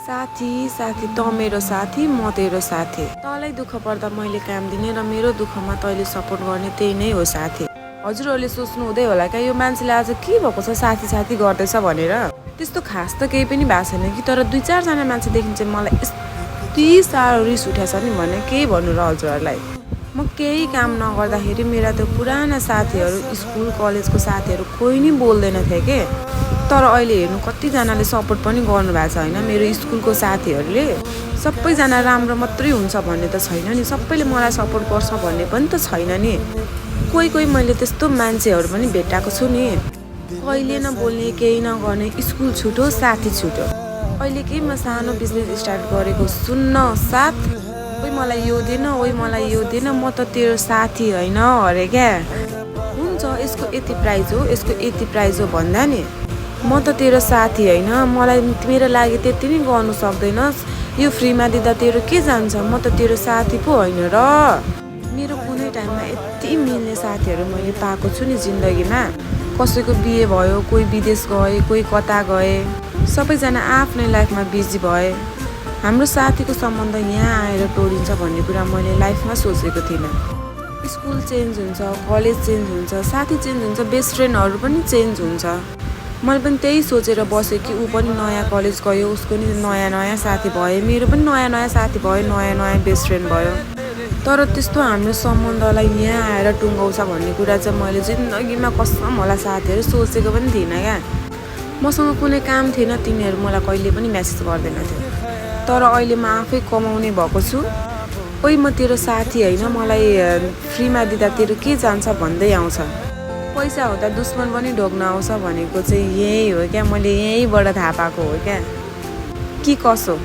साथी साथी त मेरो साथी म तेरो साथी। तँलाई दुःख पर्दा मैले काम दिने र मेरो दुःखमा तैँले सपोर्ट गर्ने त्यही नै हो साथी। हजुरहरूले सोच्नु हुँदै होला क्या यो मान्छेले आज के भएको छ साथी साथी गर्दैछ भनेर। त्यस्तो खास त केही पनि भएको छैन कि, तर 2-4 जना मान्छेदेखि चाहिँ मलाई यति साह्रो रिस उठेछ नि भने केही भन्नु र हजुरहरूलाई। म केही काम नगर्दाखेरि मेरा त्यो पुराना साथीहरू, स्कुल कलेजको साथीहरू कोही नि बोल्दैन थियो के। तर अहिले हेर्नु कतिजनाले सपोर्ट पनि गर्नुभएको छ होइन। मेरो स्कुलको साथीहरूले सबैजना राम्रो मात्रै हुन्छ भन्ने त छैन नि, सबैले मलाई सपोर्ट गर्छ भन्ने पनि त छैन नि। कोही कोही मैले त्यस्तो मान्छेहरू पनि भेटाएको छु नि, कहिले नबोल्ने केही नगर्ने, स्कुल छुटो साथी छुटो। अहिले केही म सानो बिजनेस स्टार्ट गरेको, सुन्न साथ, ओइ मलाई यो दिएन, ओइ मलाई यो दिएन, म त तेरो साथी होइन अरे क्या। हुन्छ यसको यति प्राइज हो, यसको यति प्राइज हो भन्दा नि म त तेरो साथी होइन, मलाई मेरो लागि त्यति नै गर्नु सक्दैनस्, यो फ्रीमा दिँदा तेरो के जान्छ, म त तेरो साथी पो होइन र। मेरो कुनै टाइममा यति मिल्ने साथीहरू मैले पाएको छु नि जिन्दगीमा। कसैको बिहे भयो, कोही विदेश गए, कोही कता गए, सबैजना आफ्नै लाइफमा बिजी भए। हाम्रो साथीको सम्बन्ध यहाँ आएर तोडिन्छ भन्ने कुरा मैले लाइफमा सोचेको थिइनँ। स्कुल चेन्ज हुन्छ, कलेज चेन्ज हुन्छ, साथी चेन्ज हुन्छ, बेस्ट फ्रेन्डहरू पनि चेन्ज हुन्छ। मैले पनि त्यही सोचेर बसेँ कि ऊ पनि नयाँ कलेज गयो, उसको नि नयाँ नयाँ साथी भयो, मेरो पनि नयाँ नयाँ साथी भयो, नयाँ नयाँ बेस्ट फ्रेन्ड भयो। तर त्यस्तो हाम्रो सम्बन्धलाई यहाँ आएर टुङ्गाउँछ भन्ने कुरा चाहिँ मैले जिन्दगीमा कसम होला साथीहरू सोचेको पनि थिइनँ क्या। मसँग कुनै काम थिएन, तिनीहरू मलाई कहिले पनि मेसेज गर्दैन थियो। तर अहिले म आफै कमाउने भएको छु, ओइ म तेरो साथी होइन, मलाई फ्रीमा दिँदा तेरो के जान्छ भन्दै आउँछ। पैसा हुँदा दुश्मन पनि ढोग्न आउँछ भनेको चाहिँ यही हो क्या, मैले यहीँबाट थाहा पाएको हो क्या कि कसो।